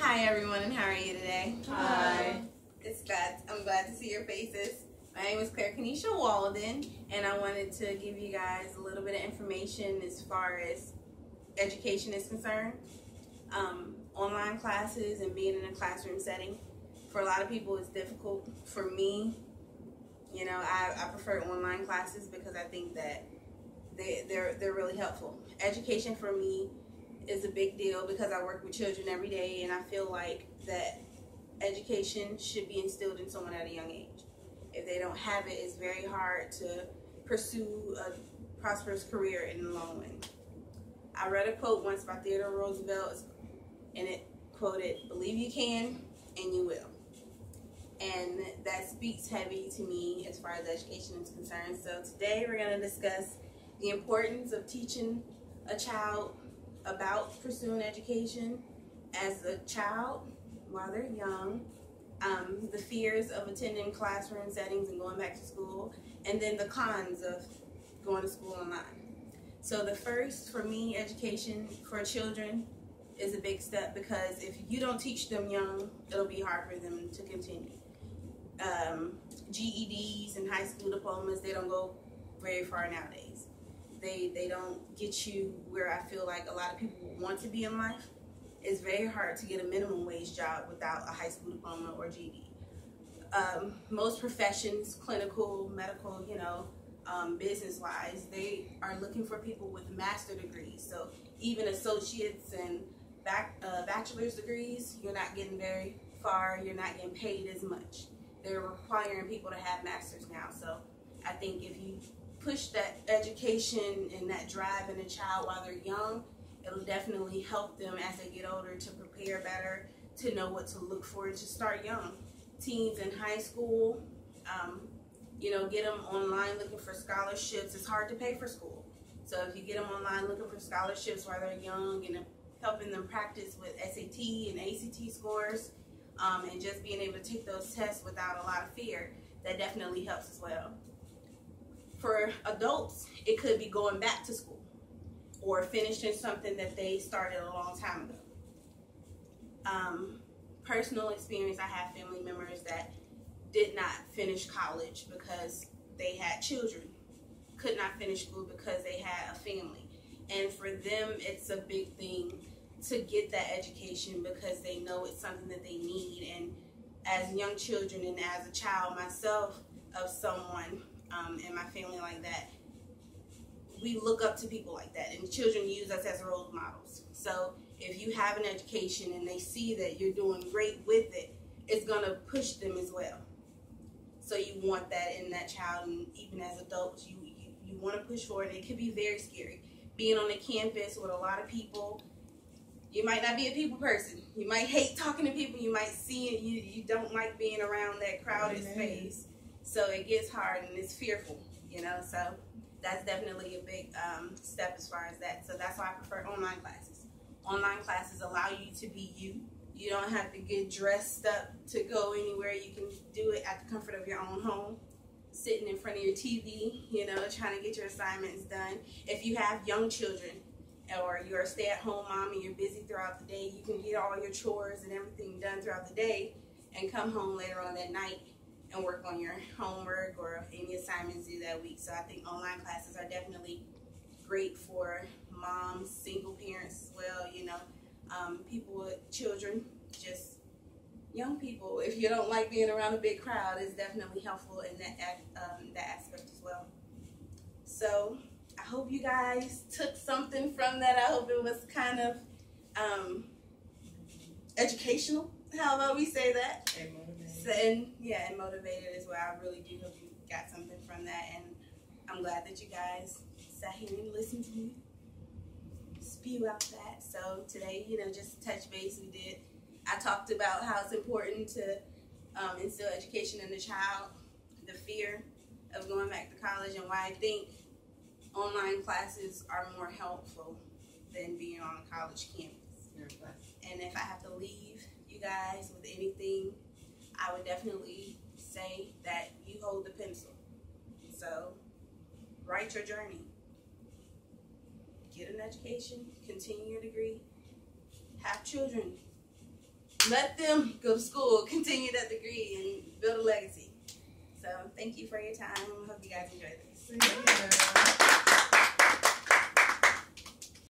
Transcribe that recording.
Hi everyone, and how are you today? Hi. I'm glad to see your faces. My name is Claire Kenesha Walden, and I wanted to give you guys a little bit of information as far as education is concerned. Online classes and being in a classroom setting. For a lot of people, it's difficult. For me, you know, I prefer online classes because I think that they're really helpful. Education for me is a big deal because I work with children every day, and I feel like that education should be instilled in someone at a young age. If they don't have it, it's very hard to pursue a prosperous career in the long run. I read a quote once by Theodore Roosevelt, and it quoted, "Believe you can, and you will." And that speaks heavy to me as far as education is concerned. So today we're going to discuss the importance of teaching a child about pursuing education as a child while they're young, the fears of attending classroom settings and going back to school, and then the cons of going to school online. So the first, for me, education for children is a big step, because if you don't teach them young, it'll be hard for them to continue. GEDs and high school diplomas, they don't go very far nowadays. They don't get you where I feel like a lot of people want to be in life. It's very hard to get a minimum wage job without a high school diploma or GED. Most professions, clinical, medical, business-wise, they are looking for people with master degrees. So even associates and bachelor's degrees, you're not getting very far. You're not getting paid as much. They're requiring people to have masters now. So I think if you push that education and that drive in a child while they're young, it'll definitely help them as they get older to prepare better, to know what to look for, to start young. Teens in high school, get them online looking for scholarships. It's hard to pay for school. So if you get them online looking for scholarships while they're young and helping them practice with SAT and ACT scores, and just being able to take those tests without a lot of fear, that definitely helps as well. For adults, it could be going back to school or finishing something that they started a long time ago. Personal experience, I have family members that did not finish college because they had children, could not finish school because they had a family. And for them, it's a big thing to get that education because they know it's something that they need. And as young children and as a child myself of someone in my family like that, we look up to people like that, and children use us as role models. So if you have an education and they see that you're doing great with it, it's going to push them as well. So you want that in that child, and even as adults, you want to push for it. It could be very scary. Being on a campus with a lot of people, you might not be a people person. You might hate talking to people. You might see it. You don't like being around that crowded space. So it gets hard and it's fearful, So that's definitely a big step as far as that. So that's why I prefer online classes. Online classes allow you to be you. You don't have to get dressed up to go anywhere. You can do it at the comfort of your own home, sitting in front of your TV, trying to get your assignments done. If you have young children or you're a stay-at-home mom and you're busy throughout the day, you can get all your chores and everything done throughout the day and come home later on that night and work on your homework or any assignments due that week. So I think online classes are definitely great for moms, single parents as well, people with children, just young people. If you don't like being around a big crowd, it's definitely helpful in that aspect as well. So I hope you guys took something from that. I hope it was kind of educational. How about we say that? And motivated. And motivated as well. I really do hope you got something from that, and I'm glad that you guys sat here and listened to me spew out that. So today, just touch base, I talked about how it's important to instill education in the child, the fear of going back to college, and why I think online classes are more helpful than being on a college campus. And if I have to leave you guys with anything, I would definitely say that you hold the pencil. So write your journey. Get an education, continue your degree, have children, let them go to school, continue that degree, and build a legacy. So thank you for your time. Hope you guys enjoy this. Yeah.